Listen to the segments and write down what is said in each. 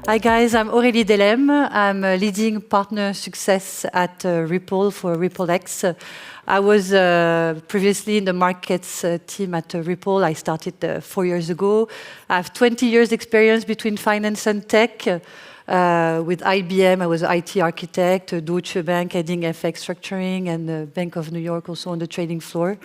Hi guys, I'm Aurelie Dhellemmes. I'm leading partner success at Ripple for RippleX. I was previously in the markets team at Ripple. I started 4 years ago. I have 20 years experience between finance and tech. With IBM, I was an IT architect, Deutsche Bank heading FX structuring, and Bank of New York also on the trading floor.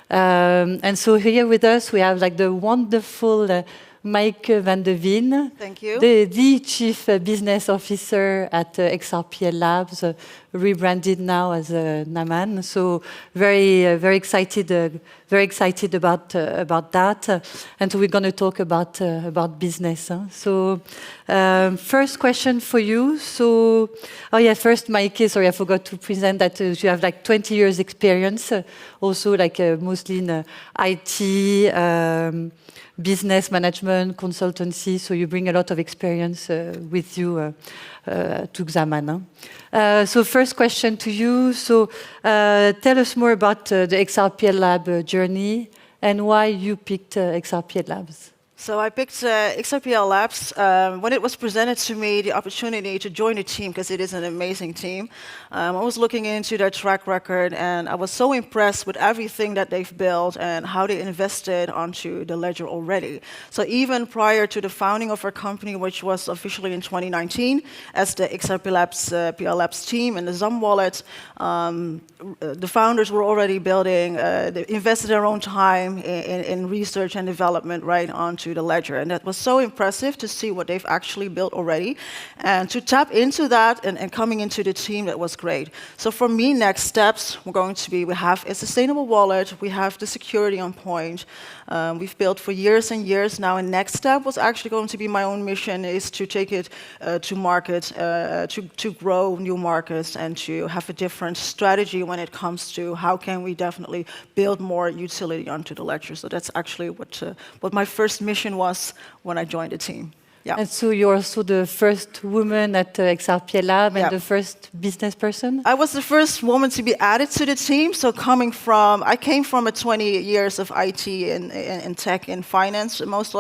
And so here with us, we have like the wonderful Maaike van de Veen. Thank you. The Chief Business Officer at XRPL Labs, rebranded now as Xaman. So very excited about that. And so we're going to talk about business. So first question for you. So, first Maaike, sorry, I forgot to present that you have like 20 years experience, also like mostly in IT, business management, consultancy, so you bring a lot of experience with you to Xaman. So first question to you. So tell us more about the XRPL Lab journey and why you picked XRPL Labs. So I picked XRPL Labs when it was presented to me the opportunity to join the team, because it is an amazing team. I was looking into their track record, and I was so impressed with everything that they've built and how they invested onto the ledger already. So even prior to the founding of our company, which was officially in 2019, as the XRPL Labs team and the Xaman wallet, the founders were already building, they invested their own time in research and development right onto the ledger, and that was so impressive to see what they've actually built already, and to tap into that and coming into the team, that was great. So for me, next steps were going to be, we have a sustainable wallet, we have the security on point, we've built for years and years now, and next step was actually going to be my own mission, is to take it to market, to grow new markets and to have a different strategy when it comes to how can we definitely build more utility onto the ledger. So that's actually what my first mission was when I joined the team. Yeah. And so you're also the first woman at XRPL Lab and the first business person? I was the first woman to be added to the team. So I came from a 20 years of IT and tech and finance, most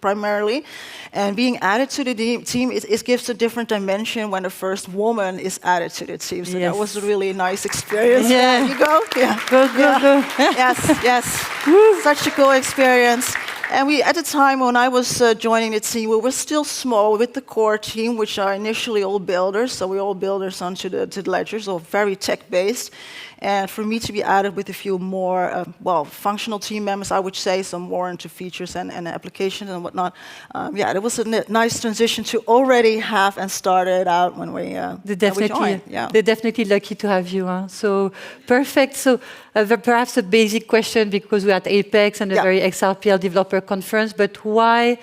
primarily. And being added to the team, it gives a different dimension when the first woman is added to the team. So that was a really nice experience. Yeah. You go? Yeah. Go. Yes. Such a cool experience. And at the time when I was joining the team, we were still small with the core team, which are initially all builders. So we're all builders onto the ledger, so very tech-based. And for me to be added with a few more, functional team members, I would say, some more into features and applications and whatnot. It was a nice transition to already have and started out when we joined. Yeah. They're definitely lucky to have you. Huh? So perfect. So perhaps a basic question, because we're at Apex and a very XRPL developer conference, but why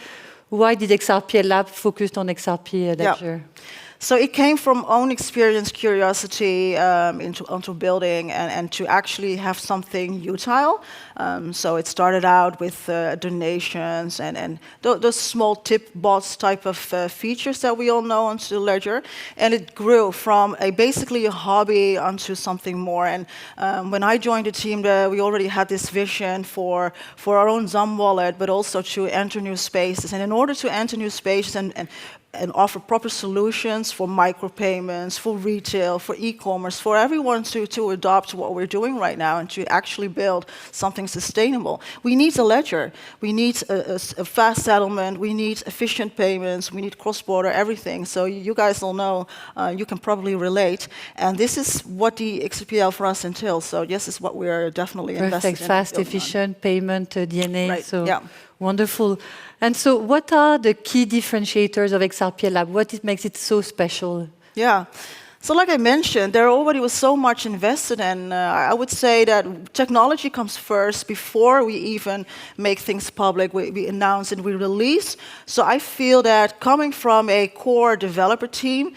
did XRPL Lab focus on XRP Ledger? Yeah. So it came from own experience, curiosity into building and to actually have something utile. So it started out with donations and those small tip bots type of features that we all know onto the ledger. And it grew from basically a hobby onto something more. And when I joined the team, we already had this vision for our own Xaman wallet, but also to enter new spaces. And in order to enter new spaces and offer proper solutions for micropayments, for retail, for e-commerce, for everyone to adopt what we're doing right now and to actually build something sustainable. We need a ledger. We need a fast settlement. We need efficient payments. We need cross-border everything. So you guys all know, you can probably relate. And this is what the XRPL for us entails. So this is what we are definitely invested in. Perfect, fast, efficient payment DNA. Right. So wonderful. And so what are the key differentiators of XRPL Lab? What makes it so special? Yeah. So like I mentioned, there already was so much invested, and I would say that technology comes first before we even make things public. We announce and we release. So I feel that coming from a core developer team,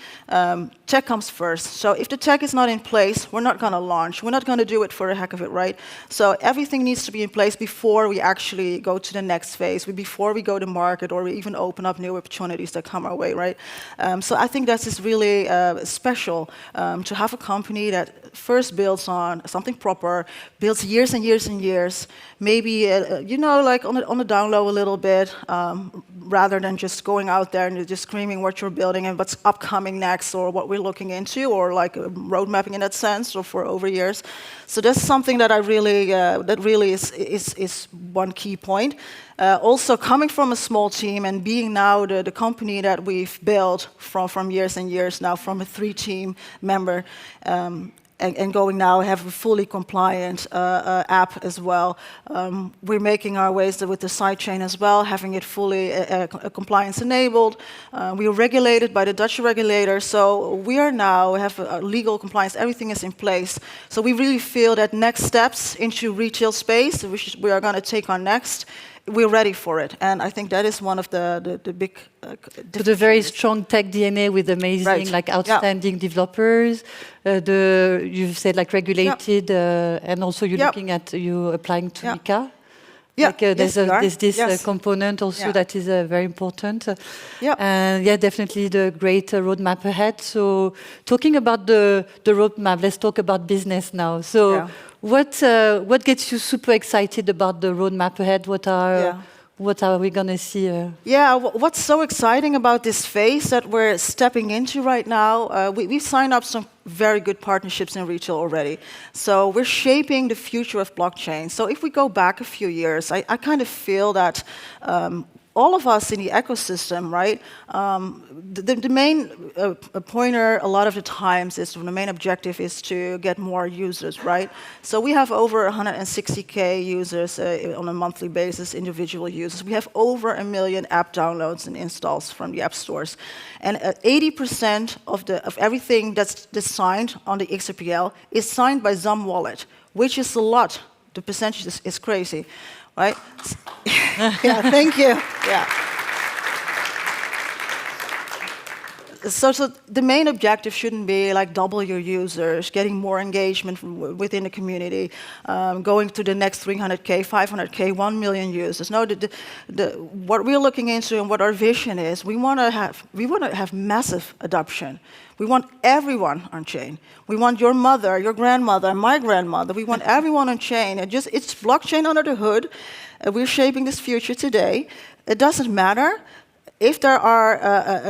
tech comes first. So if the tech is not in place, we're not going to launch. We're not going to do it for the heck of it, right? So everything needs to be in place before we actually go to the next phase, before we go to market, or we even open up new opportunities that come our way, right? So I think that is really special. crucial to have a company that first builds on something proper, builds years and years and years, maybe, like on the down low a little bit, rather than just going out there and just screaming what you're building and what's upcoming next or what we're looking into, or like road mapping in that sense, or for over years. So that's something that that really is one key point. Also, coming from a small team and being now the company that we've built from years and years now, from a 3-team member, and going now have a fully compliant app as well. We're making our ways with the sidechain as well, having it fully compliance enabled. We are regulated by the Dutch regulator, so we are now have a legal compliance. Everything is in place. So we really feel that next steps into retail space, which we are going to take on next, we're ready for it, and I think that is one of the big. The very strong tech DNA with amazing, like outstanding developers. You've said like regulated, and also you're looking at you applying to MiCA. Yeah, like, there's this component also that is very important. And definitely the great roadmap ahead. So talking about the roadmap, let's talk about business now. So what gets you super excited about the roadmap ahead? What are we going to see? What's so exciting about this phase that we're stepping into right now, we've signed up some very good partnerships in retail already. So we're shaping the future of blockchain. So if we go back a few years, I kind of feel that all of us in the ecosystem, right, the main pointer a lot of the times is, the main objective is to get more users, right? So we have over 160K users on a monthly basis, individual users. We have over 1 million app downloads and installs from the app stores. And 80% of everything that's signed on the XRPL is signed by Xaman wallet, which is a lot. The percentage is crazy. Right? Thank you. So the main objective shouldn't be like double your users, getting more engagement within the community, going to the next 300K, 500K, 1 million users. No, what we're looking into and what our vision is, we want to have massive adoption. We want everyone on chain. We want your mother, your grandmother, my grandmother. We want everyone on chain. It's blockchain under the hood. We're shaping this future today. It doesn't matter if there are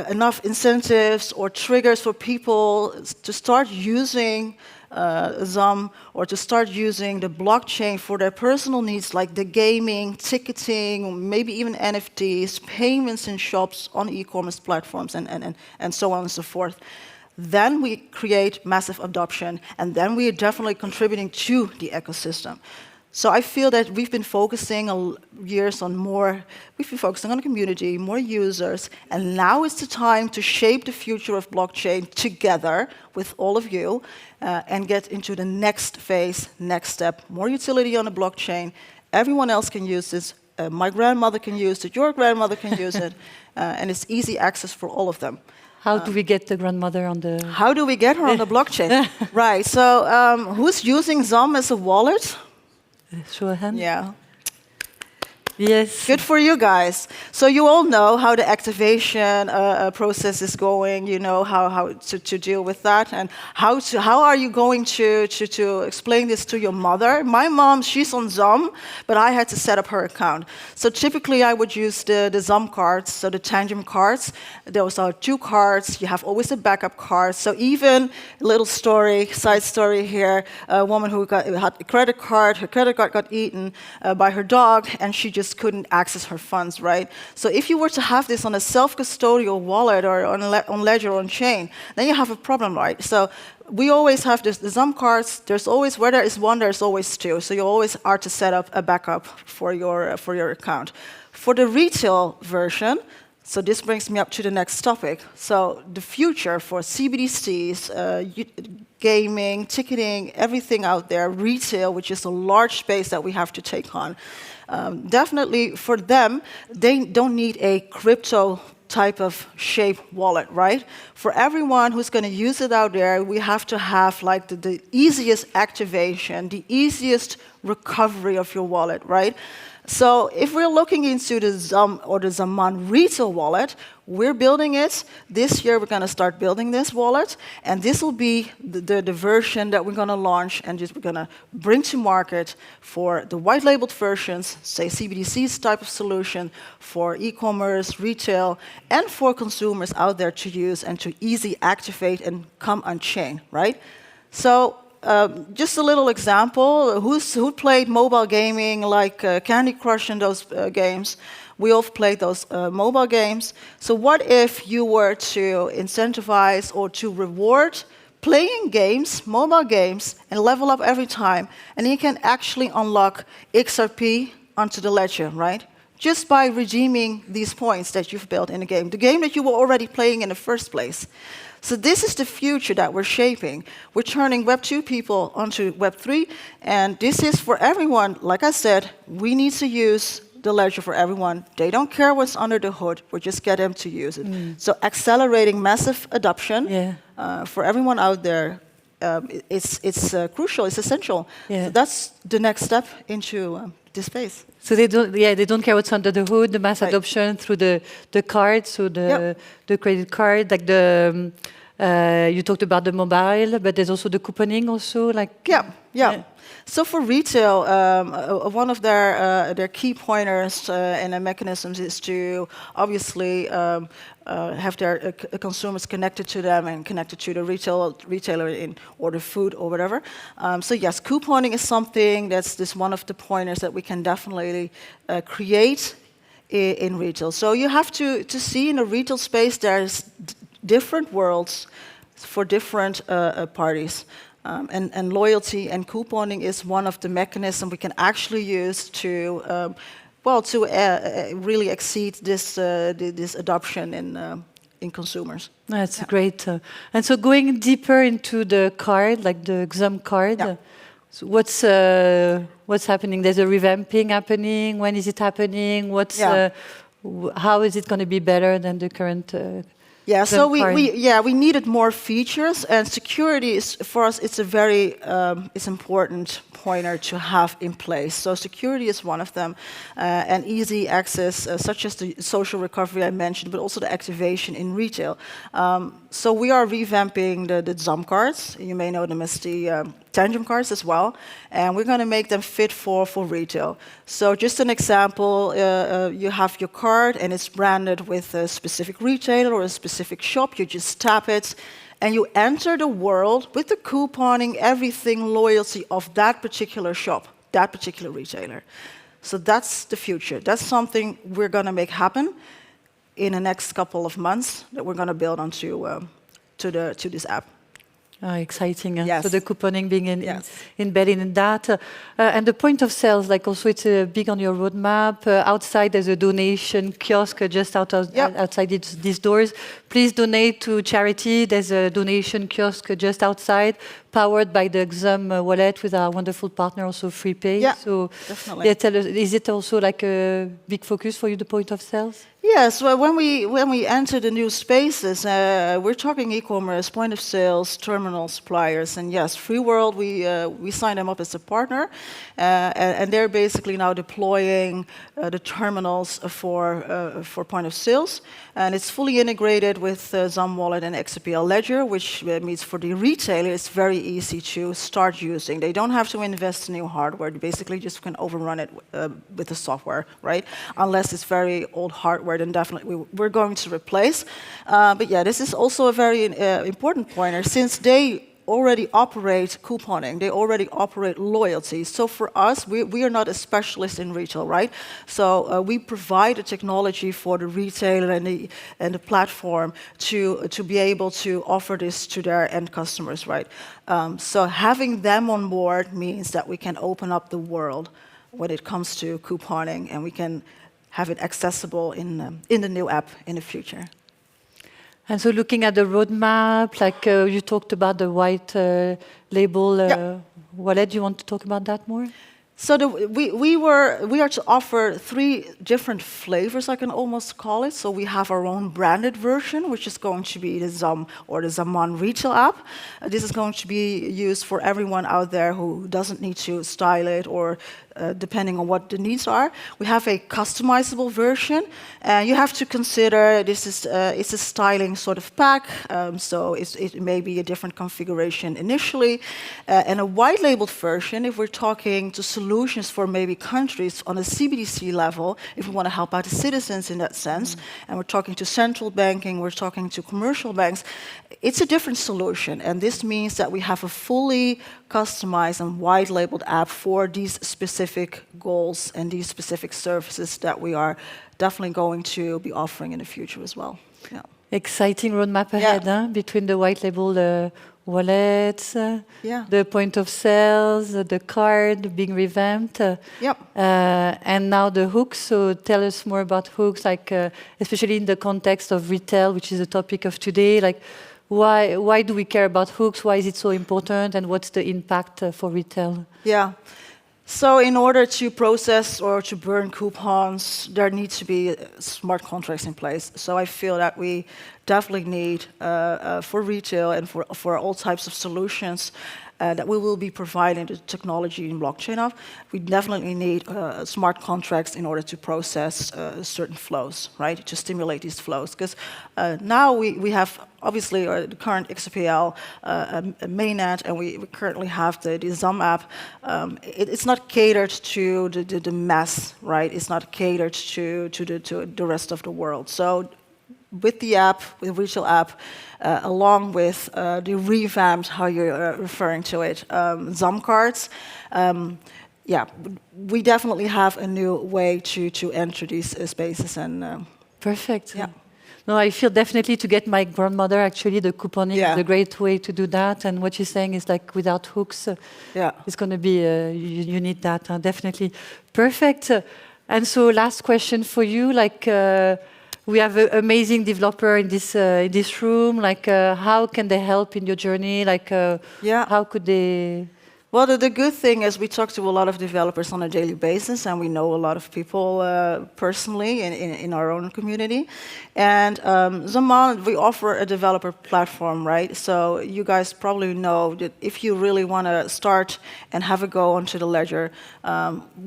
enough incentives or triggers for people to start using Xaman or to start using the blockchain for their personal needs, like the gaming, ticketing, maybe even NFTs, payments in shops, on e-commerce platforms, and so on and so forth. Then we create massive adoption, and then we are definitely contributing to the ecosystem. So I feel that we've been focusing years on we've been focusing on the community, more users, and now is the time to shape the future of blockchain together with all of you and get into the next phase, next step. More utility on the blockchain. Everyone else can use this. My grandmother can use it, your grandmother can use it, and it's easy access for all of them. How do we get the grandmother on the... How do we get her on the blockchain? Right, so who's using Xaman as a wallet? Show a hand. Yeah. Yes. Good for you guys. So you all know how the activation process is going. You know how to deal with that, and how are you going to explain this to your mother? My mom, she's on Xaman, but I had to set up her account. So typically I would use the Xaman cards, so the Tangent cards. Those are 2 cards. You have always a backup card. So even a little side story here, a woman who had a credit card. Her credit card got eaten by her dog, and she just couldn't access her funds, right? So if you were to have this on a self-custodial wallet or on Ledger or on chain, then you have a problem, right? So we always have the Xaman cards. There's always, where there is one, there's always 2. So you always are to set up a backup for your account. For the retail version, so this brings me up to the next topic. So the future for CBDCs, gaming, ticketing, everything out there, retail, which is a large space that we have to take on. Definitely for them, they don't need a crypto type of shape wallet, right? For everyone who's going to use it out there, we have to have like the easiest activation, the easiest recovery of your wallet, right? So if we're looking into the Xaman retail wallet, we're building it. This year we're going to start building this wallet, and this will be the version that we're going to launch and just we're going to bring to market for the white labeled versions, say CBDC's type of solution for e-commerce, retail, and for consumers out there to use and to easily activate and come on chain, right? So just a little example, who played mobile gaming like Candy Crush and those games? We all played those mobile games. So what if you were to incentivize or to reward playing games, mobile games, and level up every time, and you can actually unlock XRP onto the ledger, right? Just by redeeming these points that you've built in the game that you were already playing in the first place. So this is the future that we're shaping. We're turning Web 2 people onto Web 3, and this is for everyone. Like I said, we need to use the ledger for everyone. They don't care what's under the hood. We just get them to use it. So accelerating massive adoption for everyone out there. It's crucial. It's essential. So that's the next step into this space. So they don't care what's under the hood. The mass adoption through the card, so the credit card, like the you talked about the mobile, but there's also the couponing, also like So for retail, one of their key pointers and their mechanisms is to obviously have their consumers connected to them and connected to the retailer in order food or whatever. So yes, couponing is something that's one of the pointers that we can definitely create in retail. So you have to see in the retail space there's different worlds for different parties. And loyalty and couponing is one of the mechanisms we can actually use to, really exceed this adoption in consumers. That's great. And so going deeper into the card, like the Xam card, so what's happening? There's a revamping happening. When is it happening? How is it going to be better than the current? So we needed more features, and security is for us. It's a very it's important pointer to have in place. So security is one of them, and easy access, such as the social recovery I mentioned, but also the activation in retail. So we are revamping the Xam cards. You may know them as the Tangent cards as well, and we're going to make them fit for retail. So just an example, you have your card and it's branded with a specific retailer or a specific shop. You just tap it and you enter the world with the couponing, everything, loyalty of that particular shop, that particular retailer. So that's the future. That's something we're going to make happen in the next couple of months that we're going to build onto to this app. Exciting. Yes. So the couponing being embedded in that. And the point of sales, like also it's big on your roadmap. Outside there's a donation kiosk just outside these doors. Please donate to charity. There's a donation kiosk just outside, powered by the Xam wallet with our wonderful partner, also FreePay. Yeah, so definitely. Tell us, is it also like a big focus for you, the point of sales? Yes, well, when we enter the new spaces, we're talking e-commerce, point of sales, terminal suppliers, and yes, Free World, we signed them up as a partner, and they're basically now deploying the terminals for point of sales, and it's fully integrated with Xam Wallet and XRPL Ledger, which means for the retailer it's very easy to start using. They don't have to invest in new hardware. They basically just can overrun it with the software, right? Unless it's very old hardware, then definitely we're going to replace. But yeah, this is also a very important pointer, since they already operate couponing, they already operate loyalty. So for us, we are not a specialist in retail, right? So we provide the technology for the retailer and the platform to be able to offer this to their end customers, right? So having them on board means that we can open up the world when it comes to couponing, and we can have it accessible in the new app in the future. And so looking at the roadmap, like you talked about the white label wallet, do you want to talk about that more? So we are to offer 3 different flavors, I can almost call it. So we have our own branded version, which is going to be the Xam or the Xaman retail app. This is going to be used for everyone out there who doesn't need to style it or depending on what the needs are. We have a customizable version, and you have to consider this is it's a styling sort of pack, so it may be a different configuration initially, and a white labeled version if we're talking to solutions for maybe countries on a CBDC level, if we want to help out the citizens in that sense, and we're talking to central banking, we're talking to commercial banks, it's a different solution, and this means that we have a fully customized and white labeled app for these specific goals and these specific services that we are definitely going to be offering in the future as well. Yeah. Exciting roadmap ahead, huh? Between the white label wallets, the point of sales, the card being revamped, and now the hooks. So tell us more about hooks, like especially in the context of retail, which is the topic of today. Like, why do we care about hooks? Why is it so important? And what's the impact for retail? Yeah. So in order to process or to burn coupons, there needs to be smart contracts in place. So I feel that we definitely need, for retail and for all types of solutions, that we will be providing the technology in blockchain of, we definitely need smart contracts in order to process certain flows, right? To stimulate these flows. Because now we have, obviously, the current XRPL mainnet, and we currently have the Xaman app. It's not catered to the mass, right? It's not catered to the rest of the world. So with the app, with the retail app, along with the revamped, how you're referring to it, Xaman cards, we definitely have a new way to enter these spaces. And perfect. Yeah. No, I feel definitely to get my grandmother, actually, the couponing is a great way to do that. And what you're saying is like without hooks, it's going to be, you need that, definitely. Perfect. And so last question for you, like, we have an amazing developer in this room. Like, how can they help in your journey? Like, how could they? Well, the good thing is we talk to a lot of developers on a daily basis, and we know a lot of people personally in our own community. And Xaman, we offer a developer platform, right? So you guys probably know that if you really want to start and have a go onto the ledger,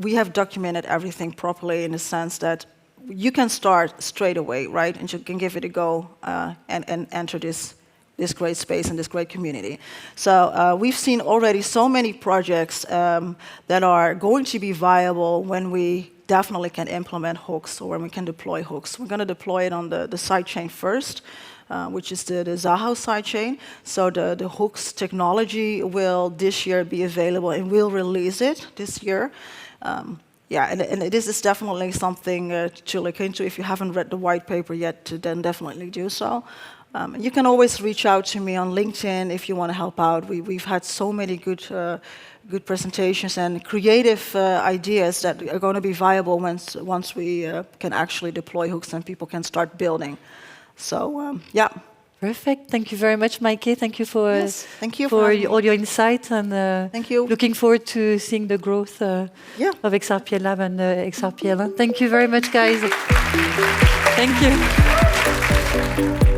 we have documented everything properly in the sense that you can start straight away, right? And you can give it a go and enter this great space and this great community. So we've seen already so many projects that are going to be viable when we definitely can implement hooks or when we can deploy hooks. We're going to deploy it on the sidechain first, which is the Zaho sidechain. So the hooks technology will this year be available, and we'll release it this year. And this is definitely something to look into. If you haven't read the white paper yet, then definitely do so. You can always reach out to me on LinkedIn if you want to help out. We've had so many good presentations and creative ideas that are going to be viable once we can actually deploy hooks and people can start building. So, Perfect. Thank you very much, Maaike. Thank you for all your insights, and thank you. Looking forward to seeing the growth of XRPL Lab and XRPL. Thank you very much, guys. Thank you.